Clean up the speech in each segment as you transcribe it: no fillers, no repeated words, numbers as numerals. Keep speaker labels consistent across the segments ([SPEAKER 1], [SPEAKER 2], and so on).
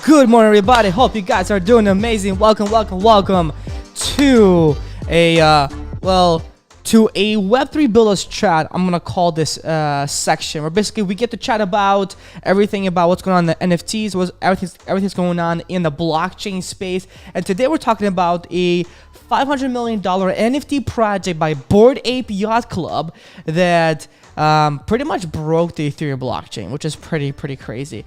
[SPEAKER 1] Good morning, everybody. Hope you guys are doing amazing. Welcome to a Web3 Builders chat. I'm gonna call this section where basically we get to chat about everything about what's going on in the NFTs, everything's going on in the blockchain space. And today we're talking about a $500 million NFT project by Bored Ape Yacht Club that pretty much broke the Ethereum blockchain, which is pretty crazy.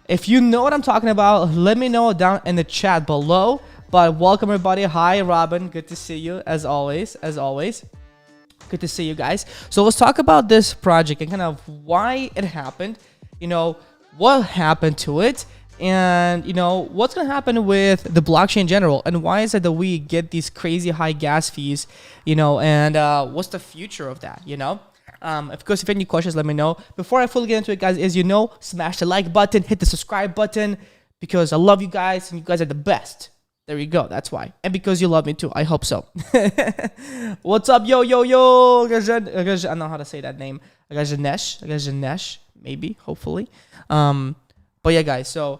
[SPEAKER 1] If you know what I'm talking about, let me know down in the chat below. But welcome everybody. Hi Robin, good to see you as always. Good to see you guys. So let's talk about this project and kind of why it happened, what happened to it, and what's going to happen with the blockchain in general, and why is it that we get these crazy high gas fees, and what's the future of that, Of course, if any questions, let me know. Before I fully get into it, guys, smash the like button, hit the subscribe button, because I love you guys, and you guys are the best. There you go. That's why. And because you love me too. I hope so. What's up, yo? I don't know how to say that name. Ganesh, maybe, hopefully. But yeah, guys, so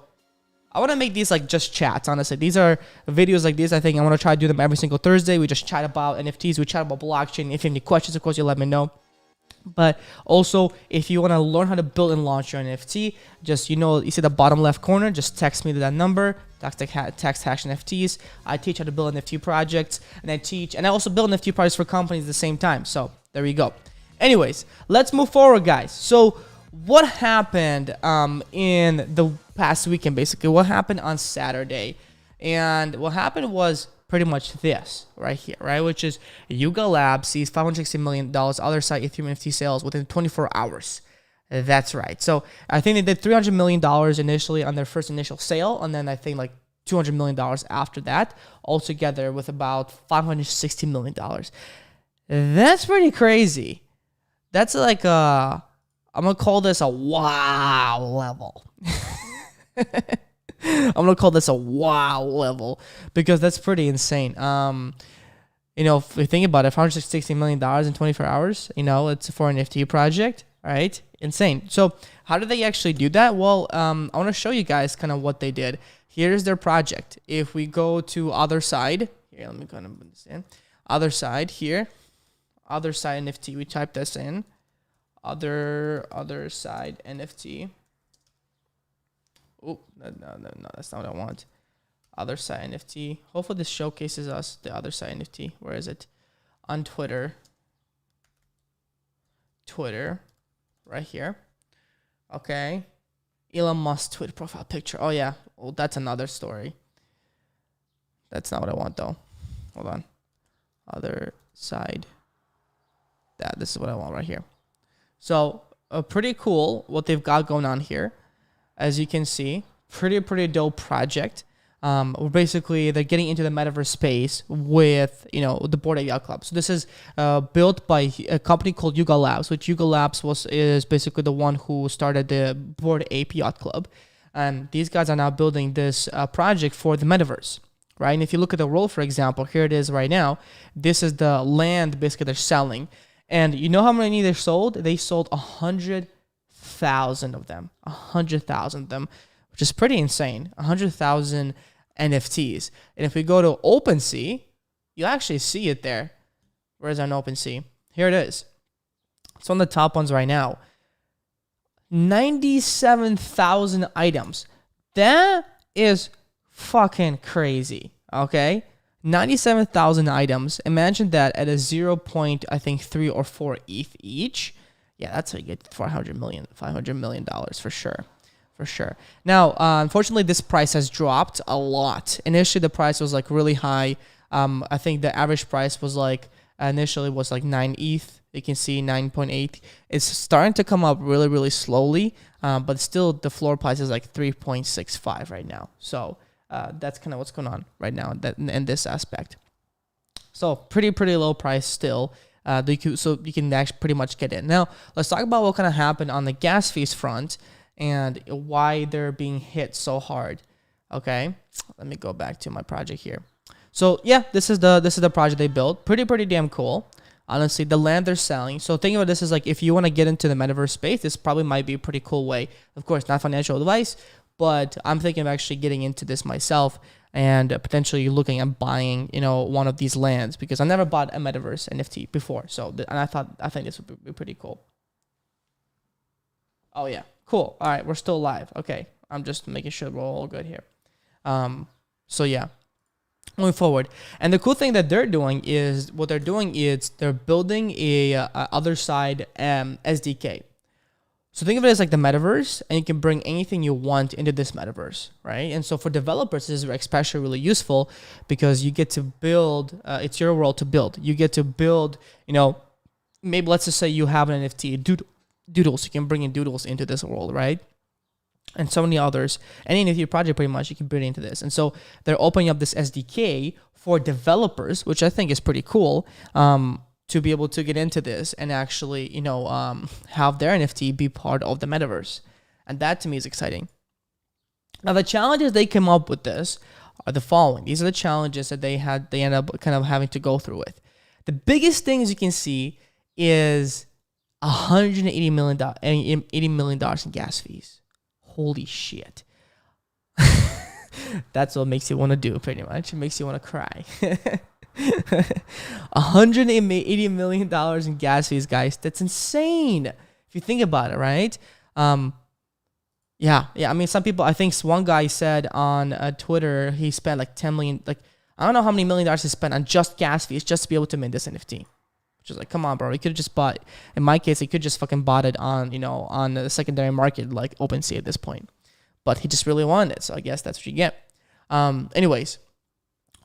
[SPEAKER 1] I want to make these like just chats, honestly. These are videos like this. I think I want to try to do them every single Thursday. We just chat about NFTs. We chat about blockchain. If you have any questions, of course, you let me know. But also, if you want to learn how to build and launch your NFT, just, you see the bottom left corner, just text me to that number, text hash NFTs. I teach how to build NFT projects, and I also build NFT projects for companies at the same time. So there you go. Anyways, let's move forward, guys. So what happened in the past weekend, basically? What happened on Saturday? And what happened was pretty much this right here, right? Which is Yuga Labs sees $560 million Otherside Ethereum NFT sales within 24 hours. That's right. So I think they did $300 million initially on their first initial sale, and then I think like $200 million after that, altogether with about $560 million. That's pretty crazy. That's like I'm gonna call this a wow level. I'm gonna call this a wow level because that's pretty insane. If you think about it, $560 million in 24 hours, it's for an NFT project, right? Insane. So how did they actually do that? Well, I want to show you guys kind of what they did. Here's their project. If we go to Otherside, here, let me kind of put this in. Otherside here, Otherside NFT. We type this in. Otherside NFT. Oh, no, that's not what I want. Otherside NFT. Hopefully this showcases us, the Otherside NFT. Where is it? On Twitter. Right here. Okay. Elon Musk Twitter profile picture. Oh, yeah. Oh, that's another story. That's not what I want, though. Hold on. Otherside. This is what I want right here. So, pretty cool what they've got going on here. As you can see, pretty dope project. Basically, they're getting into the metaverse space with, the Bored Ape Yacht Club. So this is built by a company called Yuga Labs, which Yuga Labs is basically the one who started the Bored Ape Yacht Club. And these guys are now building this project for the metaverse, right? And if you look at the world, for example, here it is right now. This is the land basically they're selling. And you know how many they sold? They sold 100,000 of them, which is pretty insane. 100,000 NFTs. And if we go to OpenSea, you actually see it there. Where's on OpenSea? Here it is. It's on the top ones right now. 97,000 items. That is fucking crazy. Okay? 97,000 items. Imagine that at a 0.3 or 4 ETH each. Yeah, that's how you get $500 million for sure. Now, unfortunately, this price has dropped a lot. Initially, the price was like really high. I think the average price was initially 9 ETH. You can see 9.8. It's starting to come up really slowly, but still the floor price is like 3.65 right now. So that's kind of what's going on right now in this aspect. So pretty low price still. So you can actually pretty much get in. Now, let's talk about what kind of happened on the gas fees front and why they're being hit so hard. Okay, let me go back to my project here. So yeah, this is the project they built. Pretty damn cool. Honestly, the land they're selling. So think about this as like if you want to get into the metaverse space, this probably might be a pretty cool way. Of course, not financial advice, but I'm thinking of actually getting into this myself and potentially looking at buying, one of these lands, because I never bought a metaverse NFT before. So, and I think this would be pretty cool. Oh yeah, cool. All right, we're still live. Okay, I'm just making sure we're all good here. So yeah, moving forward. And the cool thing that they're doing is they're building a Otherside SDK. So think of it as like the metaverse, and you can bring anything you want into this metaverse, right? And so for developers, this is especially really useful because you get to build, it's your world to build. You get to build, maybe let's just say you have an NFT, doodles. You can bring in doodles into this world, right? And so many others. Any NFT project, pretty much, you can bring into this. And so they're opening up this SDK for developers, which I think is pretty cool, to be able to get into this and actually, have their NFT be part of the metaverse. And that to me is exciting. Now, the challenges they came up with this are the following. These are the challenges that they end up kind of having to go through with. The biggest thing, as you can see, is $180 million in gas fees. Holy shit. That's what makes you want to do, pretty much. It makes you want to cry. $180 million in gas fees, guys. That's insane. If you think about it, right? Yeah. I mean, some people, I think one guy said on Twitter, he spent like 10 million, like, I don't know how many $1 million he spent on just gas fees just to be able to mint this NFT. Which is like, come on, bro. He could have just bought, in my case, he could just fucking bought it on, on the secondary market, like OpenSea at this point. But he just really wanted it. So I guess that's what you get. Anyways.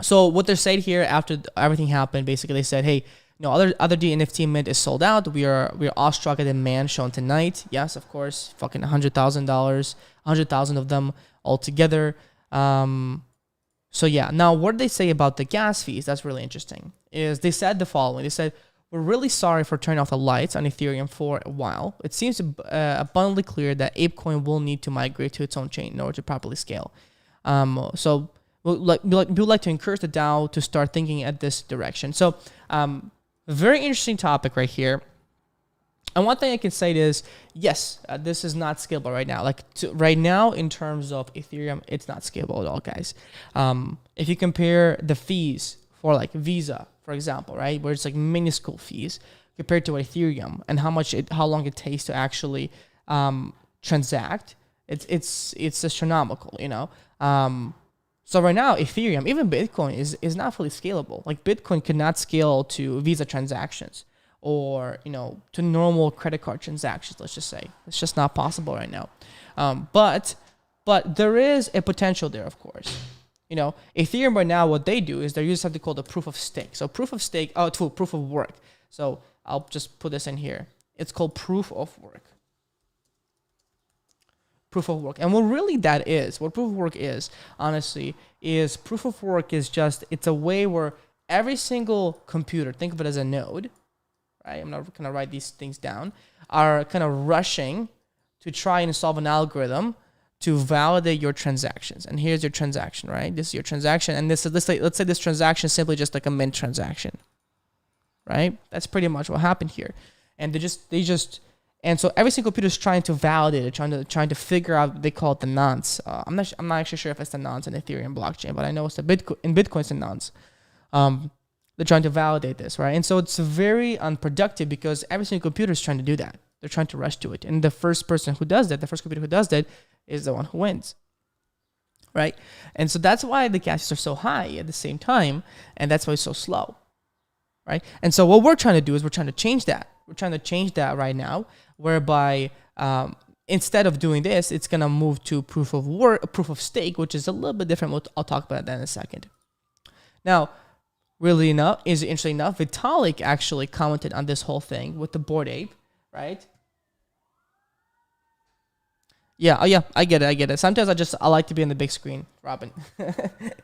[SPEAKER 1] So what they're saying here after everything happened, basically they said, hey, other NFT mint is sold out. We are awestruck at the demand shown tonight. Yes, of course, fucking $100,000, 100,000 of them altogether. So yeah, now what did they say about the gas fees? That's really interesting. Is they said the following. They said, we're really sorry for turning off the lights on Ethereum for a while. It seems abundantly clear that ApeCoin will need to migrate to its own chain in order to properly scale. So we would like to encourage the DAO to start thinking at this direction. So, very interesting topic right here. And one thing I can say is, yes, this is not scalable right now. Right now, in terms of Ethereum, it's not scalable at all, guys. If you compare the fees for like Visa, for example, right, where it's like minuscule fees compared to Ethereum and how long it takes to actually transact, it's astronomical, So right now, Ethereum, even Bitcoin, is not fully scalable. Like Bitcoin could not scale to Visa transactions or, to normal credit card transactions, let's just say. It's just not possible right now. But there is a potential there, of course. Ethereum right now, what they do is they use something called the proof of stake. So proof of work. So I'll just put this in here. It's called proof of work. Proof of work. And what proof of work is, honestly, is proof of work is it's a way where every single computer, think of it as a node, right? I'm not going to write these things down, are kind of rushing to try and solve an algorithm to validate your transactions. And here's your transaction, right? This is your transaction. And let's say this transaction is simply just like a mint transaction, right? That's pretty much what happened here. And and so every single computer is trying to validate it, trying to figure out. They call it the nonce. I'm not actually sure if it's the nonce in Ethereum blockchain, but I know it's in Bitcoin it's the nonce. They're trying to validate this, right? And so it's very unproductive because every single computer is trying to do that. They're trying to rush to it, and the first computer who does that, is the one who wins, right? And so that's why the gas fees are so high at the same time, and that's why it's so slow, right? And so what we're trying to do is we're trying to change that. We're trying to change that right now, whereby instead of doing this, it's going to move to proof of stake, which is a little bit different. I'll talk about that in a second. Now, interesting enough, Vitalik actually commented on this whole thing with the Bored Ape, right? Yeah, I get it. Sometimes I like to be on the big screen, Robin.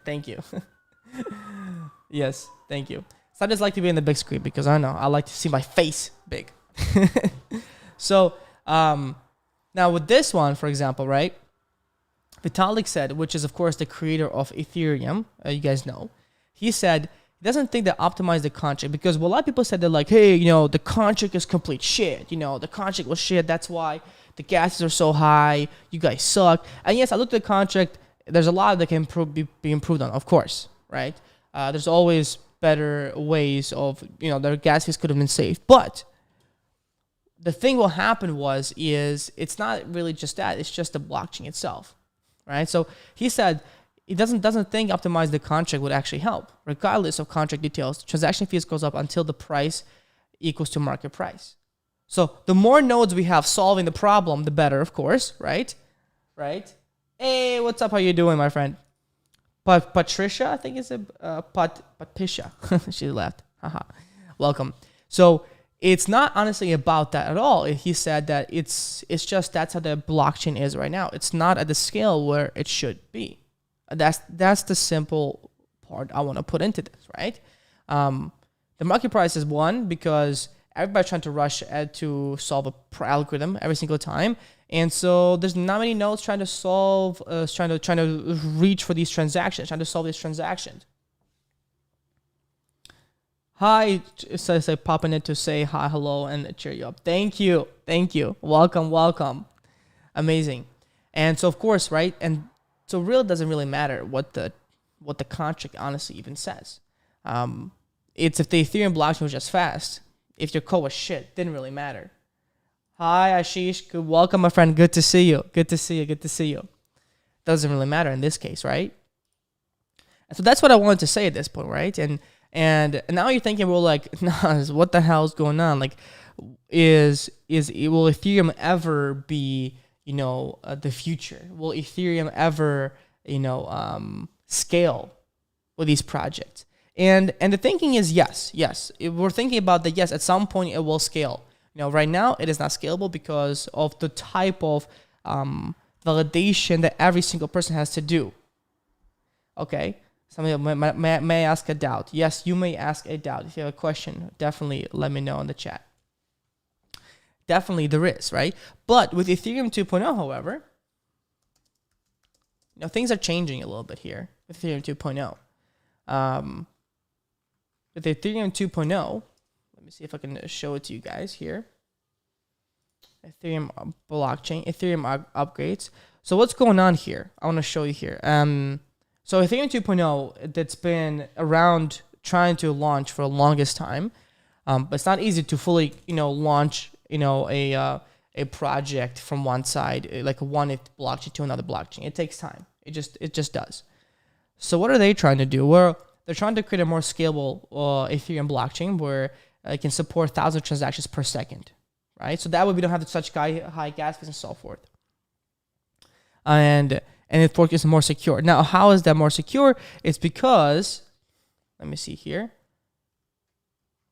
[SPEAKER 1] Thank you. Yes, thank you. So I just like to be in the big screen because I know I like to see my face big. So now with this one, for example, right? Vitalik said, which is of course the creator of Ethereum, you guys know, he said he doesn't think they optimize the contract because a lot of people said they're like, hey, the contract is complete shit. The contract was shit. That's why the gases are so high, you guys suck. And yes, I looked at the contract. There's a lot that can be improved on, of course, right? There's always better ways of, their gas fees could have been saved. But the thing what happened is it's not really just that. It's just the blockchain itself, right? So he said he doesn't think optimize the contract would actually help. Regardless of contract details, transaction fees goes up until the price equals to market price. So the more nodes we have solving the problem, the better, of course, right? Right? Hey, what's up? How you doing, my friend? Patricia, I think it's Patricia. She left. Haha. Welcome. So it's not honestly about that at all. He said that it's just that's how the blockchain is right now. It's not at the scale where it should be. That's the simple part I want to put into this, right? The market price is one because everybody's trying to rush to solve a algorithm every single time, and so there's not many nodes trying to solve, trying to reach for these transactions, trying to solve these transactions. Hi, says popping in to say hi, hello, and cheer you up. Thank you, welcome, amazing. And so of course, right, and so really doesn't really matter what the contract honestly even says. It's if the Ethereum blockchain was just fast. If your code was shit, didn't really matter. Hi, Ashish. Welcome, my friend. Good to see you. Doesn't really matter in this case, right? And so that's what I wanted to say at this point, right? And now you're thinking, well, like, nah, what the hell is going on? Like, will Ethereum ever be, the future? Will Ethereum ever, scale with these projects? And the thinking is yes. We're thinking about that. Yes, at some point it will scale. Right now it is not scalable because of the type of validation that every single person has to do. Okay. Somebody may ask a doubt. Yes, you may ask a doubt. If you have a question, definitely let me know in the chat. Definitely there is, right? But with Ethereum 2.0, however, things are changing a little bit here with Ethereum 2.0. With Ethereum 2.0, let me see if I can show it to you guys here. Ethereum blockchain, Ethereum upgrades. So what's going on here? I want to show you here. So Ethereum 2.0, that's been around trying to launch for the longest time, but it's not easy to fully, launch, a project from one side, like one blockchain to another blockchain. It takes time. It just does. So what are they trying to do? Well, they're trying to create a more scalable Ethereum blockchain where it can support 1,000 transactions per second, right? So that way we don't have such high gas fees and so forth. And it is more secure. Now, how is that more secure? It's because, let me see here.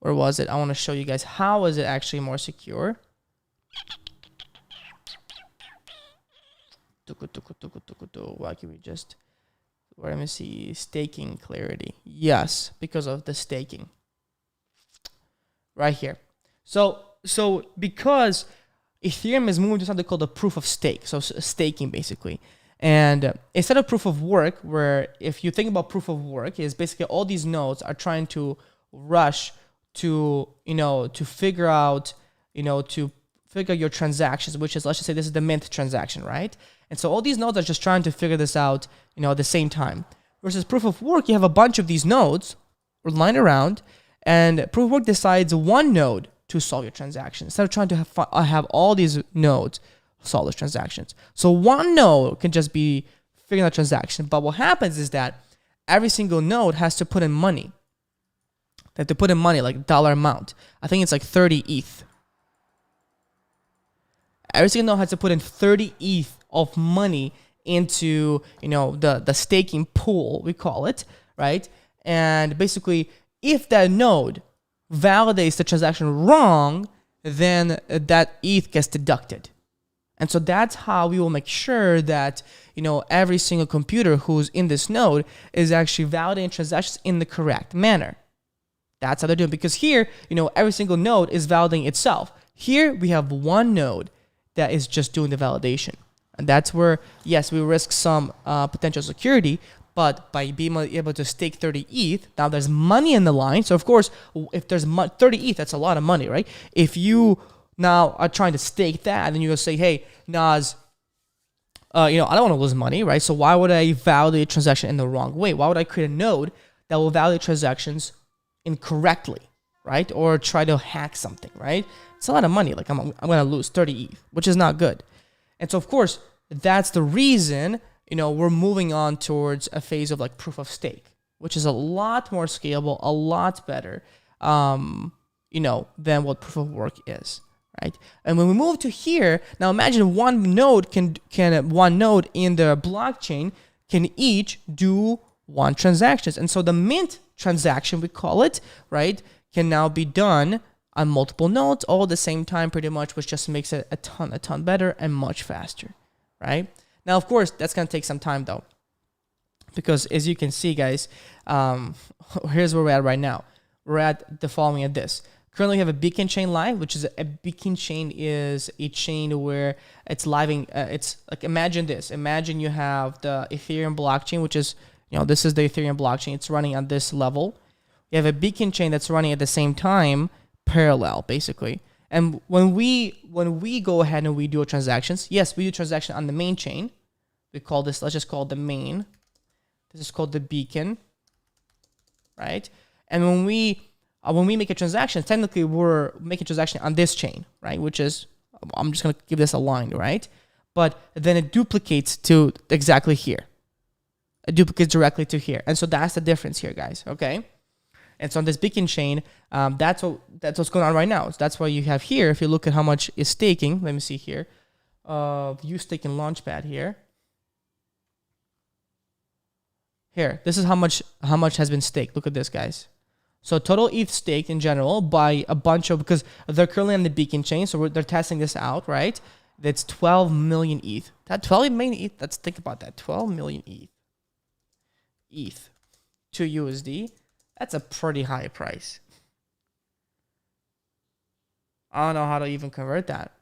[SPEAKER 1] Where was it? I want to show you guys how is it actually more secure. Why can we just... Let me see, staking clarity. Yes, because of the staking. Right here. So because Ethereum is moving to something called the proof of stake, so staking basically. And instead of proof of work, where if you think about proof of work, is basically all these nodes are trying to rush to, to figure out, to figure your transactions, which is, let's just say this is the mint transaction, right? And so all these nodes are just trying to figure this out, at the same time. Versus proof of work, you have a bunch of these nodes lying around, and proof of work decides one node to solve your transaction instead of trying to have all these nodes solve those transactions. So one node can just be figuring out transaction, but what happens is that every single node has to put in money. They have to put in money, like dollar amount. I think it's like 30 ETH. Every single node has to put in 30 ETH of money into, the staking pool, we call it, right? And basically, if that node validates the transaction wrong, then that ETH gets deducted. And so that's how we will make sure that, every single computer who's in this node is actually validating transactions in the correct manner. That's how they're doing. Because here, every single node is validating itself. Here, we have one node that is just doing the validation. And that's where, yes, we risk some potential security, but by being able to stake 30 ETH, now there's money in the line. So, of course, if there's 30 ETH, that's a lot of money, right? If you now are trying to stake that, and then you go say, hey, Nas, I don't want to lose money, right? So why would I validate a transaction in the wrong way? Why would I create a node that will validate transactions incorrectly, right? Or try to hack something, right? It's a lot of money. Like I'm going to lose 30 ETH, which is not good. And so, of course, that's the reason, we're moving on towards a phase of like proof of stake, which is a lot more scalable, a lot better, than what proof of work is, right? And when we move to here, now imagine one node one node in the blockchain can each do one transactions. And so the mint transaction, we call it, right, can now be done on multiple nodes all at the same time pretty much, which just makes it a ton better and much faster, right? Now, of course, that's going to take some time though, because as you can see, guys, here's where we're at right now. We're at the following of this. Currently, we have a beacon chain live, which is a beacon chain is a chain where it's living. It's like, imagine this. Imagine you have the Ethereum blockchain, which is, this is the Ethereum blockchain. It's running on this level. You have a beacon chain that's running at the same time, parallel, basically. And when we go ahead and we do transactions, yes, we do transaction on the main chain. We call this, let's just call it the main. This is called the beacon, right? And when we make a transaction, technically we're making a transaction on this chain, right? Which is, I'm just going to give this a line, right? But then it duplicates to exactly here. It duplicates directly to here. And so that's the difference here, guys, okay? And so on this beacon chain, that's what's going on right now. So that's why you have here, if you look at how much is staking, let me see here, view staking launchpad here. Here, this is how much has been staked. Look at this, guys. So total ETH staked in general by a bunch of, because they're currently on the beacon chain, so they're testing this out, right? That's 12 million ETH. That 12 million ETH, let's think about that. 12 million ETH to USD. That's a pretty high price. I don't know how to even convert that.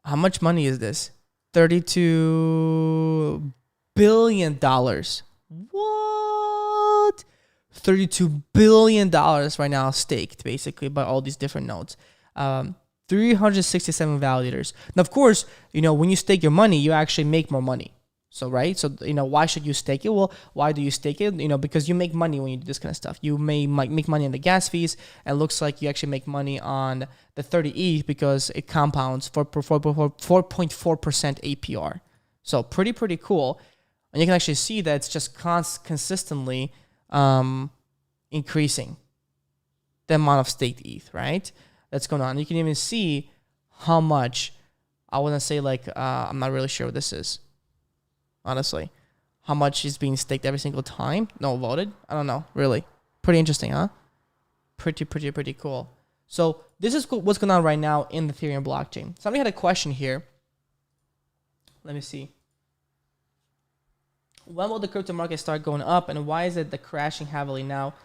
[SPEAKER 1] How much money is this? $32 billion. What? $32 billion right now staked, basically, by all these different nodes. 367 validators. Now, of course, when you stake your money, you actually make more money. So, right? So, why should you stake it? Well, why do you stake it? Because you make money when you do this kind of stuff. You may make money on the gas fees, and it looks like you actually make money on the 30 ETH because it compounds for 4.4% APR. So, pretty cool. And you can actually see that it's just consistently increasing the amount of staked ETH, right? That's going on. You can even see how much, I wouldn't say I'm not really sure what this is. Honestly, how much is being staked every single time? No, voted? I don't know. Really. Pretty interesting, huh? Pretty cool. So this is what's going on right now in the Ethereum blockchain. Somebody had a question here. Let me see. When will the crypto market start going up, and why is it the crashing heavily now?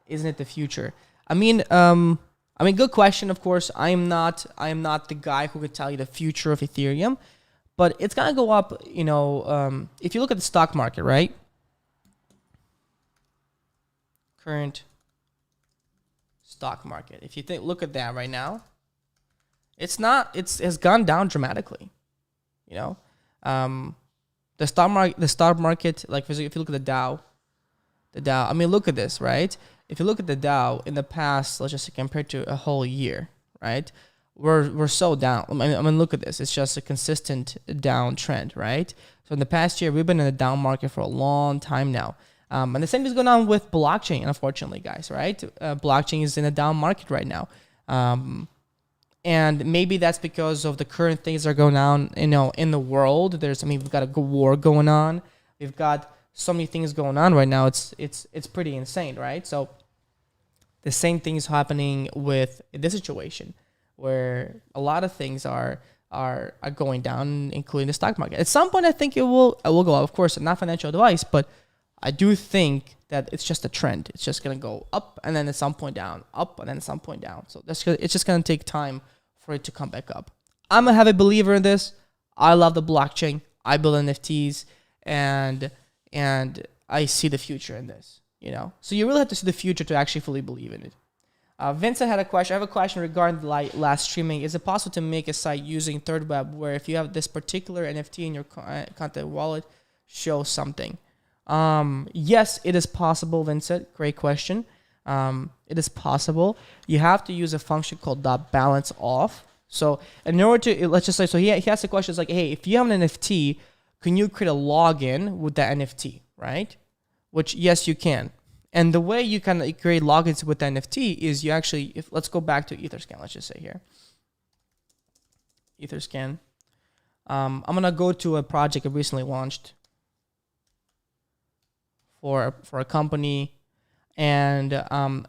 [SPEAKER 1] Isn't it the future? I mean, good question. Of course, I am not the guy who could tell you the future of Ethereum. But it's going to go up, if you look at the stock market, right? Current stock market. If you look at that right now, it's has gone down dramatically, The stock market, like if you look at the Dow, I mean, look at this, right? If you look at the Dow in the past, let's just compare to a whole year, right? We're so down. I mean, look at this. It's just a consistent downtrend, right? So in the past year, we've been in a down market for a long time now. And the same is going on with blockchain, unfortunately, guys, right? Blockchain is in a down market right now. And maybe that's because of the current things that are going on, in the world. We've got a war going on. We've got so many things going on right now. It's pretty insane, right? So the same thing is happening with this situation, where a lot of things are going down, including the stock market. At some point, I think it will go up. Of course, not financial advice, but I do think that it's just a trend. It's just going to go up, and then at some point down, up, and then at some point down. So it's just going to take time for it to come back up. I'm a heavy believer in this. I love the blockchain. I build NFTs, and I see the future in this. So you really have to see the future to actually fully believe in it. Vincent had a question. I have a question regarding the live streaming. Is it possible to make a site using third web where if you have this particular NFT in your content wallet, show something? Yes, it is possible, Vincent. Great question. It is possible. You have to use a function called .balance off. So in order to, let's just say, so he has the question, it's like, hey, if you have an NFT, can you create a login with that NFT, right? Which, yes, you can. And the way you can create logins with the NFT is you actually, let's go back to Etherscan, let's just say here. Etherscan. I'm going to go to a project I recently launched for a company. And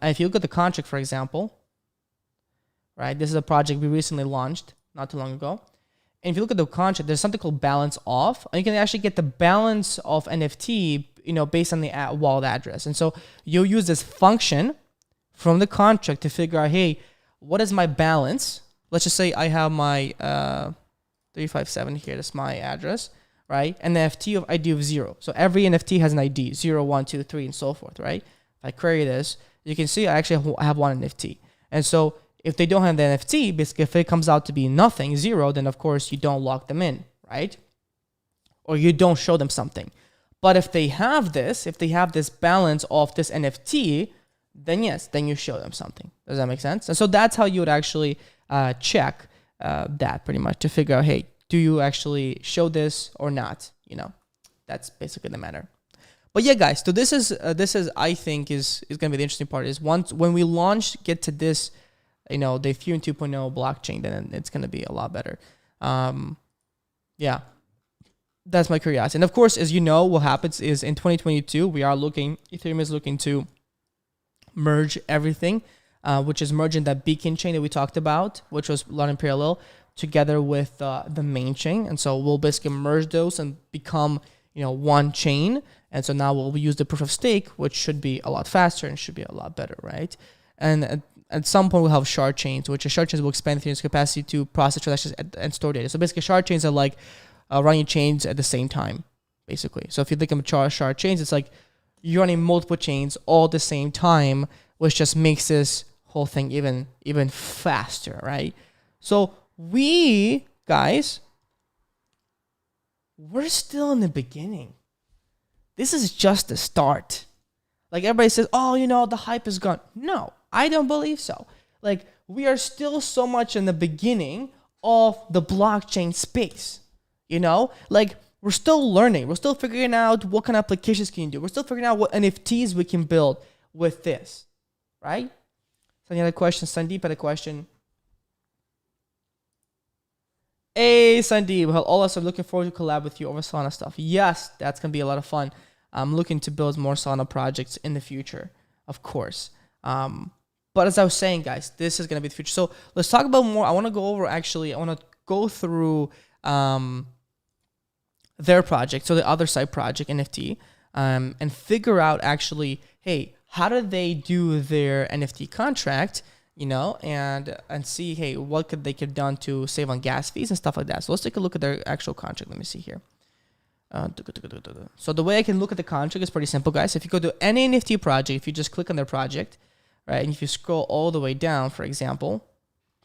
[SPEAKER 1] if you look at the contract, for example, right, this is a project we recently launched not too long ago. And if you look at the contract, there's something called balance off. And you can actually get the balance of NFT, based on the wallet address. And so you'll use this function from the contract to figure out, hey, what is my balance? Let's just say I have my 357 here. That's my address, right? And the NFT of ID of 0. So every NFT has an ID, 0, 1, 2, 3, and so forth, right? If I query this, you can see I actually have one NFT. And so if they don't have the NFT, basically if it comes out to be nothing, 0, then of course you don't lock them in, right? Or you don't show them something. But if they have this balance of this NFT, then yes, then you show them something. Does that make sense? And so that's how you would actually check that pretty much to figure out, hey, do you actually show this or not? That's basically the matter. But yeah, guys, so this is I think is going to be the interesting part is when we get to this, the Ethereum 2.0 blockchain, then it's going to be a lot better. Yeah. That's my curiosity. And of course, as you know, what happens is in 2022, Ethereum is looking to merge everything, which is merging that beacon chain that we talked about, which was run in parallel, together with the main chain. And so we'll basically merge those and become, one chain. And so now we'll use the proof of stake, which should be a lot faster and should be a lot better, right? And at some point we'll have shard chains, which shard chains will expand Ethereum's capacity to process transactions and store data. So basically shard chains are like running chains at the same time, basically. So if you think of shard chains, it's like you're running multiple chains all at the same time, which just makes this whole thing even faster, right? So we, guys, we're still in the beginning. This is just the start. Like everybody says, oh, the hype is gone. No, I don't believe so. Like we are still so much in the beginning of the blockchain space. Like we're still learning. We're still figuring out what kind of applications can you do. We're still figuring out what NFTs we can build with this, right? So you had a question. Sandeep had a question. Hey, Sandeep. Well, all of us are looking forward to collab with you over Solana stuff. Yes, that's going to be a lot of fun. I'm looking to build more Solana projects in the future, of course. But as I was saying, guys, this is going to be the future. So let's talk about more. I want to go through their project, so the Otherside project, NFT, and figure out actually, hey, how do they do their NFT contract, and see, hey, what they could have done to save on gas fees and stuff like that. So let's take a look at their actual contract. Let me see here. So the way I can look at the contract is pretty simple, guys. If you go to any NFT project, if you just click on their project, right, and if you scroll all the way down, for example,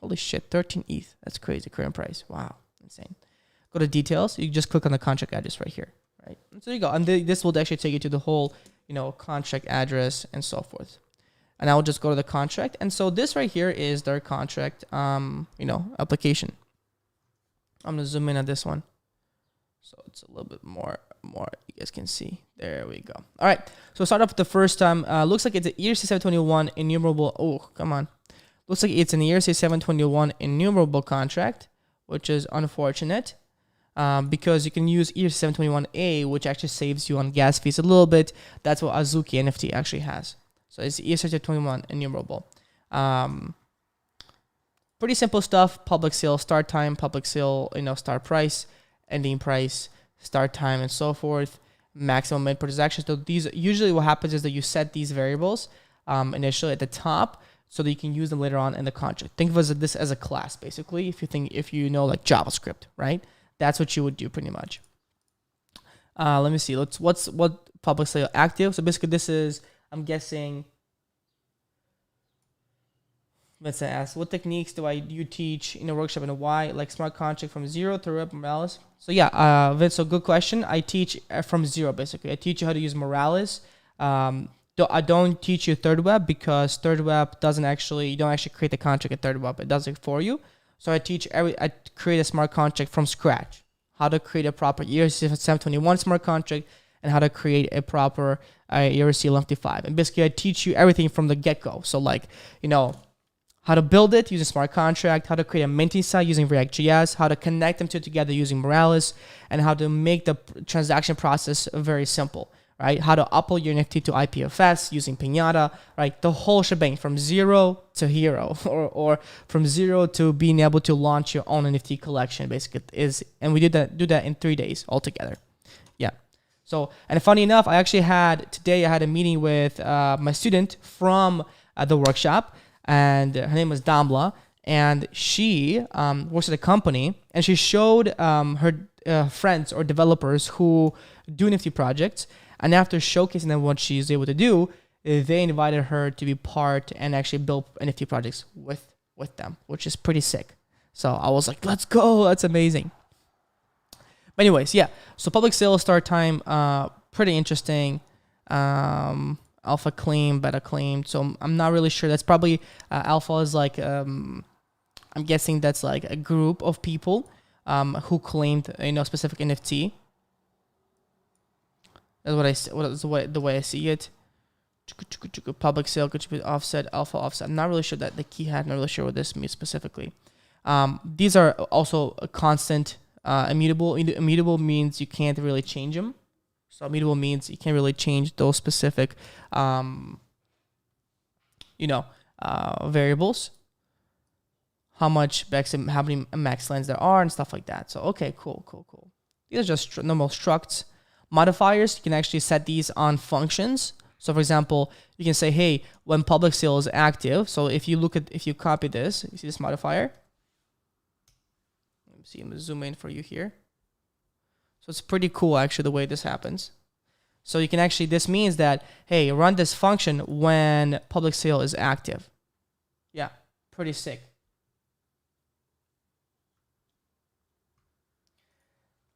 [SPEAKER 1] holy shit, 13 ETH. That's crazy, current price. Wow, insane. Go to details. You just click on the contract address right here, right? And so you go. And this will actually take you to the whole, contract address and so forth. And I will just go to the contract. And so this right here is their contract, application. I'm going to zoom in on this one. So it's a little bit more you guys can see. There we go. All right. So start off with the first time. Looks like it's an ERC721 enumerable. Oh, come on. Looks like it's an ERC721 enumerable contract, which is unfortunate. Because you can use ERC721A, which actually saves you on gas fees a little bit. That's what Azuki NFT actually has. So it's ERC721 enumerable. Pretty simple stuff. Public sale start time, public sale, start price, ending price, start time, and so forth. Maximum mint per transaction. So these usually what happens is that you set these variables initially at the top so that you can use them later on in the contract. Think of this as a class, basically. If you know like JavaScript, right? That's what you would do pretty much. Let me see. What public sale active? So basically this is, I'm guessing, Let's ask, what techniques do you teach in a workshop and why? Like smart contract from zero to rep Morales. So yeah, Vince, so good question. I teach from zero basically. I teach you how to use Morales. I don't teach you third web because third web you don't actually create the contract in third web. It does it for you. So I create a smart contract from scratch. How to create a proper ERC 721 smart contract and how to create a proper ERC 1155. And basically I teach you everything from the get-go. So like, how to build it using smart contract, how to create a minting site using React.js, how to connect them together using Morales, and how to make the transaction process very simple, right? How to upload your NFT to IPFS using Pinata, right? The whole shebang from zero to hero, or from zero to being able to launch your own NFT collection, basically and we do that in 3 days altogether. Yeah. So, and funny enough, I had a meeting with my student from the workshop, and her name was Damla, and she works at a company, and she showed her friends or developers who do NFT projects, and after showcasing them what she's able to do, they invited her to be part and actually build NFT projects with them, which is pretty sick. So I was like, let's go, that's amazing. But anyways, yeah, so public sale start time, pretty interesting. Alpha claim, beta claimed. So I'm not really sure. That's probably alpha is like I'm guessing that's like a group of people who claimed specific NFT. That's the way I see it. Public sale could be offset, alpha offset. I'm not really sure that the key hat. Not really sure what this means specifically. These are also a constant, immutable. Immutable means you can't really change them. So immutable means you can't really change those specific, variables. How many max lines there are and stuff like that. So okay, cool. These are just normal structs. Modifiers, you can actually set these on functions. So for example, you can say, hey, when public sale is active. So if you copy this, you see this modifier. Let me see. I'm gonna zoom in for you here. So it's pretty cool, actually, the way this happens. So you can actually, this means that, hey, run this function when public sale is active. Yeah, pretty sick.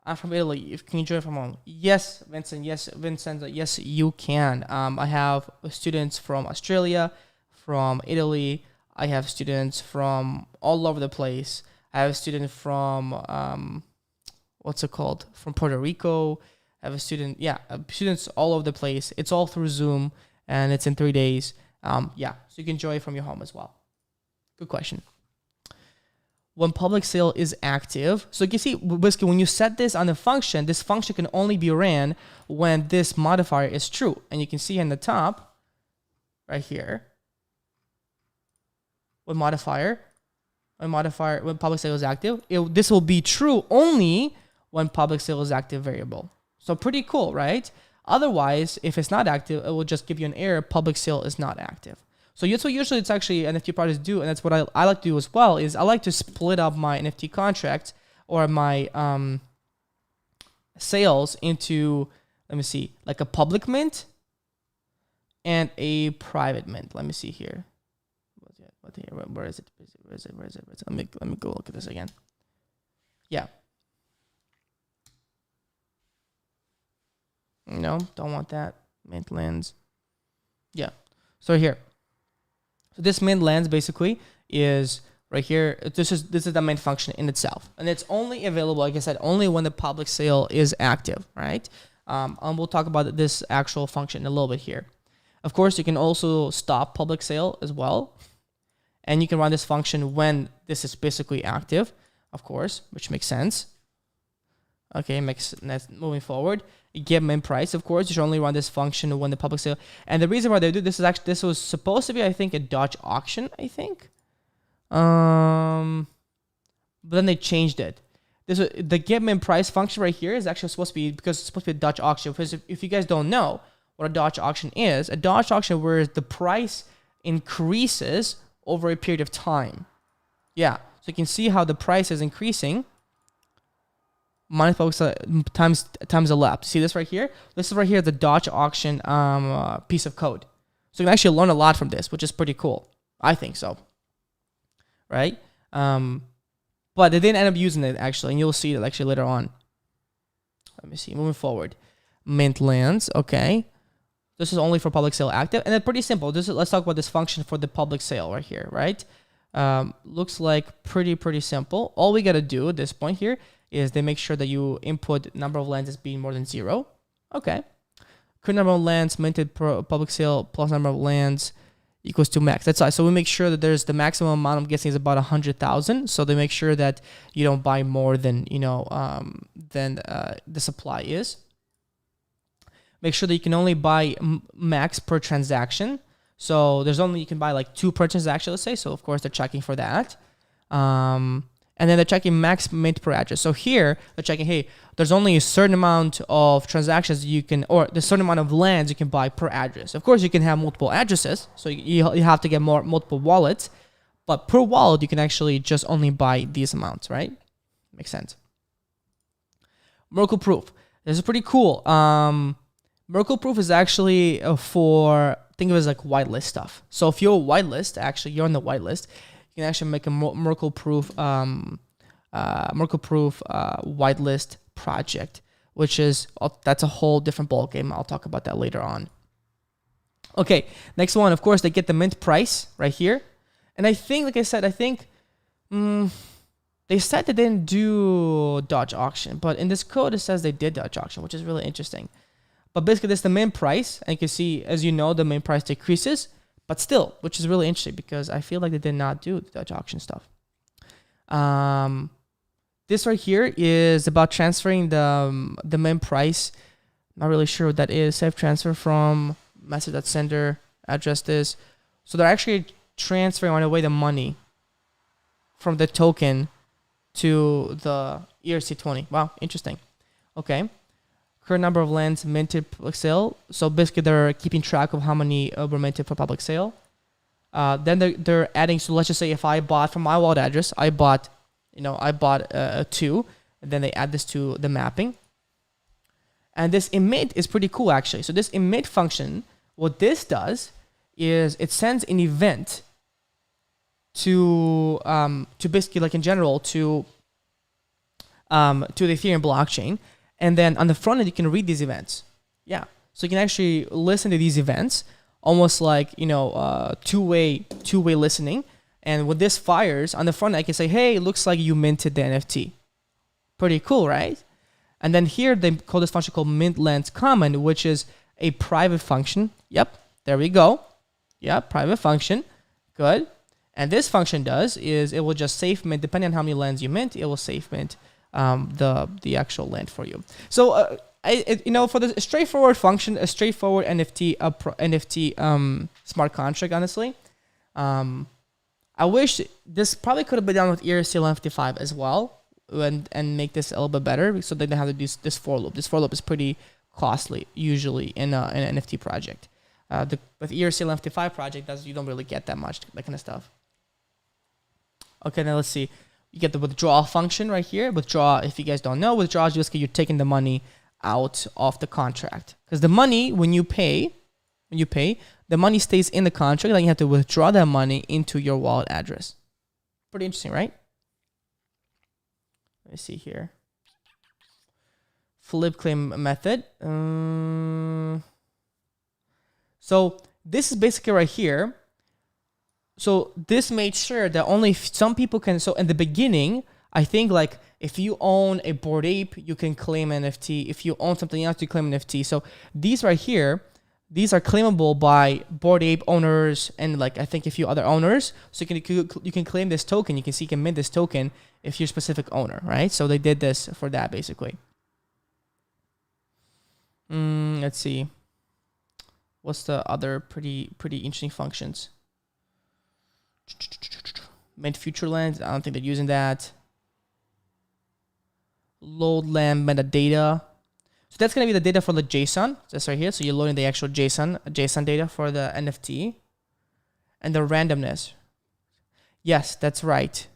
[SPEAKER 1] I'm from Italy. Can you join from home? Yes, Vincent. Yes, Vincent. Yes, you can. I have students from Australia, from Italy. I have students from all over the place. I have a student from from Puerto Rico. I have students all over the place. It's all through Zoom, and it's in 3 days. So you can join from your home as well. Good question. When public sale is active, so you can see, basically, when you set this on the function, this function can only be ran when this modifier is true. And you can see in the top, right here, when public sale is active, this will be true only when public sale is active variable. So pretty cool, right? Otherwise, if it's not active, it will just give you an error, public sale is not active. So usually it's actually NFT projects do, and that's what I like to do as well, is I like to split up my NFT contract or my sales into, let me see, like a public mint and a private mint. Let me see here. Where is it? Let me go look at this again. Yeah. No, don't want that. Mint lens. Yeah. So here. So this mint lens basically is right here. This is the main function in itself. And it's only available, like I said, only when the public sale is active, right? And we'll talk about this actual function in a little bit here. Of course, you can also stop public sale as well. And you can run this function when this is basically active, of course, which makes sense. Okay, moving forward. Get mint price, of course. You should only run this function when the public sale. And the reason why they do this is actually, this was supposed to be, I think, a Dutch auction, I think. But then they changed it. The get mint price function right here is actually supposed to be, because it's supposed to be a Dutch auction. Because if you guys don't know what a Dutch auction is, a Dutch auction where the price increases over a period of time. Yeah, so you can see how the price is increasing. Minus public times elapsed. See this right here? This is right here, the Dutch auction piece of code. So you can actually learn a lot from this, which is pretty cool. I think so. right? But they didn't end up using it actually, and you'll see it actually later on. Let me see, moving forward. Mint lands, okay. This is only for public sale active, and it's pretty simple. Let's talk about this function for the public sale right here, right? Looks like pretty simple. All we gotta do at this point here is they make sure that you input number of lands as being more than 0. Okay. Current number of lands minted per public sale plus number of lands equals to max. That's right. So we make sure that there's the maximum amount. I'm guessing is about 100,000. So they make sure that you don't buy more than the supply is. Make sure that you can only buy max per transaction. So you can buy like 2 per transaction, let's say. So of course they're checking for that. And then they're checking max mint per address. So here they're checking, hey, there's only a certain amount of transactions you can, or the certain amount of lands you can buy per address. Of course you can have multiple addresses, so you have to get multiple wallets, but per wallet you can actually just only buy these amounts, right? Makes sense. Merkle proof. This is pretty cool. Merkle proof is actually for, think of it as like whitelist stuff. So if you're a whitelist, actually you're on the whitelist, you can actually make a Merkle proof whitelist project, which is, that's a whole different ball game. I'll talk about that later on. Okay, next one, of course, they get the mint price right here. And I think, like I said, they said they didn't do Dodge auction, but in this code it says they did Dodge auction, which is really interesting. But basically, this is the mint price, and you can see, as you know, the mint price decreases, but still, which is really interesting because I feel like they did not do the Dodge auction stuff. This right here is about transferring the mint price. Not really sure what that is. Safe transfer from message.sender, address this. So they're actually transferring on the way the money from the token to the ERC20. Wow, interesting. Okay. Current number of lands minted public sale. So basically they're keeping track of how many were minted for public sale. Then they're adding, so let's just say if I bought from my wallet address, I bought 2, and then they add this to the mapping. And this emit is pretty cool actually. So this emit function, what this does is it sends an event to basically, like in general, to the Ethereum blockchain. And then on the front end, you can read these events. Yeah. So you can actually listen to these events, almost like, two-way listening. And when this fires on the front end, I can say, hey, it looks like you minted the NFT. Pretty cool, right? And then here they call this function called mint lands common, which is a private function. Yep. There we go. Yeah. Private function. Good. And this function does is it will just safe mint, depending on how many lands you mint, it will safe mint the actual land for you. So for the straightforward function, a straightforward NFT smart contract, honestly, I wish this probably could have been done with ERC 5 as well, and make this a little bit better, so they don't have to do this for loop. This for loop is pretty costly usually in an NFT project. With ERC 5 project, you don't really get that much, that kind of stuff. Okay, now let's see. You get the withdrawal function right here. Withdraw, if you guys don't know, withdraw is just you're taking the money out of the contract. Because the money, when you pay, the money stays in the contract, then you have to withdraw that money into your wallet address. Pretty interesting, right? Let me see here. Flip claim method. So this is basically right here. So this made sure that only some people can. So in the beginning, I think like if you own a Bored Ape, you can claim an NFT. If you own something else, you claim an NFT. So these right here, these are claimable by Bored Ape owners and like I think a few other owners. So you can claim this token. You can see you can mint this token if you're a specific owner, right? So they did this for that basically. Let's see. What's the other pretty interesting functions? Mint future lands. I don't think they're using that. Load land metadata. So that's going to be the data for the JSON. That's right here. So you're loading the actual JSON data for the NFT. And the randomness. Yes, that's right.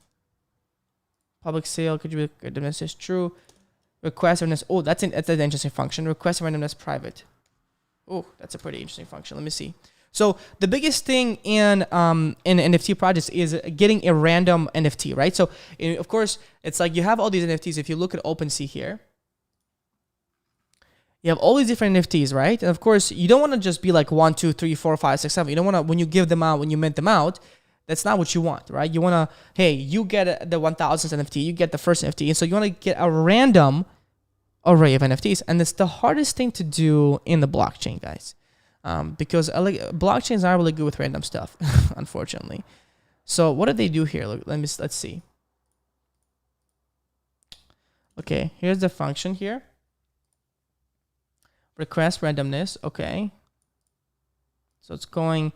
[SPEAKER 1] Public sale, could you randomness is true. Request randomness. Oh, that's an interesting function. Request randomness private. Oh, that's a pretty interesting function. Let me see. So the biggest thing in NFT projects is getting a random NFT, right? So of course, it's like you have all these NFTs. If you look at OpenSea here, you have all these different NFTs, right? And of course, you don't want to just be like 1, 2, 3, 4, 5, 6, 7. You don't want to, when you give them out, when you mint them out, that's not what you want, right? You want to, hey, you get the 1000th NFT, you get the first NFT. And so you want to get a random array of NFTs. And it's the hardest thing to do in the blockchain, guys. Because blockchains aren't really good with random stuff, unfortunately. So what do they do here? Let's see. Okay, here's the function here. Request randomness. Okay. So it's going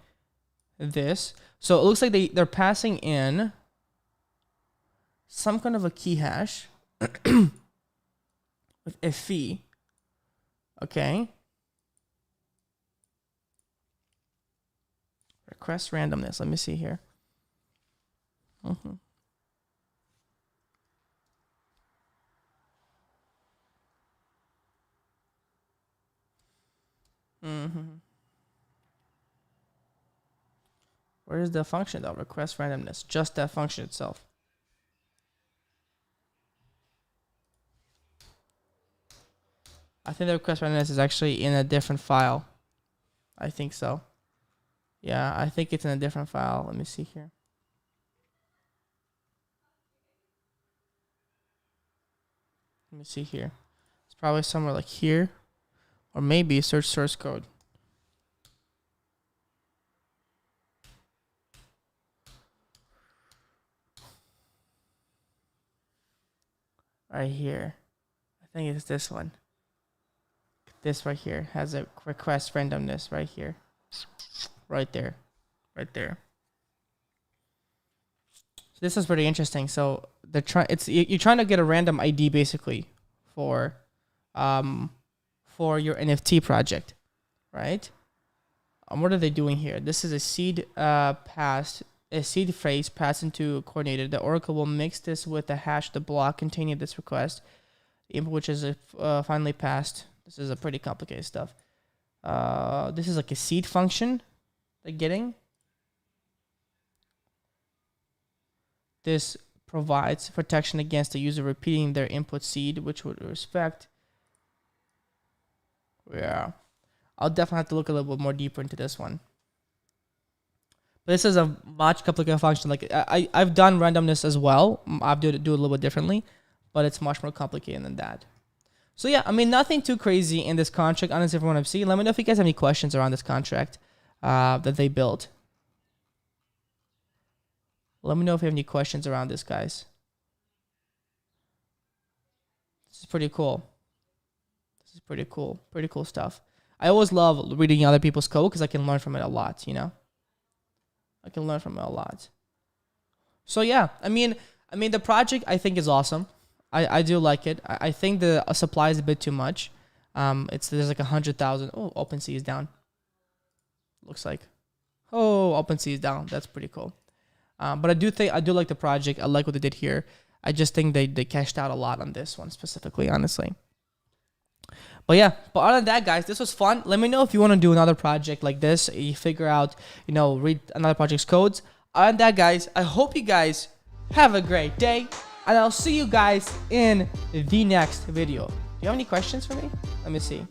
[SPEAKER 1] this. So it looks like they're passing in some kind of a key hash with a fee. Okay. Request randomness. Let me see here. Where is the function though? Request randomness. Just that function itself. I think the request randomness is actually in a different file. I think so. Yeah, I think it's in a different file. Let me see here. Let me see here. It's probably somewhere like here. Or maybe search source code. Right here. I think it's this one. This right here has a request randomness right here. Right there. Right there. So this is pretty interesting. So you're trying to get a random ID basically for your NFT project, right? What are they doing here? This is a seed seed phrase passed into coordinated. The oracle will mix this with the hash, the block containing this request, which is finally passed. This is a pretty complicated stuff. This is like a seed function they're getting. This provides protection against the user repeating their input seed, which would respect. Yeah, I'll definitely have to look a little bit more deeper into this one. But this is a much complicated function. Like I've done randomness as well. I do it a little bit differently, but it's much more complicated than that. So yeah, I mean, nothing too crazy in this contract. Honestly, everyone I've seen. Let me know if you guys have any questions around this contract that they built. Let me know if you have any questions around this, guys. This is pretty cool. This is pretty cool. Pretty cool stuff. I always love reading other people's code because I can learn from it a lot, you know? I can learn from it a lot. So yeah, I mean the project I think is awesome. I do like it. I think the supply is a bit too much. There's like 100,000. Oh, OpenSea is down. Looks like. Oh, OpenSea is down. That's pretty cool. But I do like the project. I like what they did here. I just think they cashed out a lot on this one specifically, honestly. But yeah, but other than that, guys, this was fun. Let me know if you want to do another project like this. You figure out, read another project's codes. Other than that, guys, I hope you guys have a great day. And I'll see you guys in the next video. Do you have any questions for me? Let me see.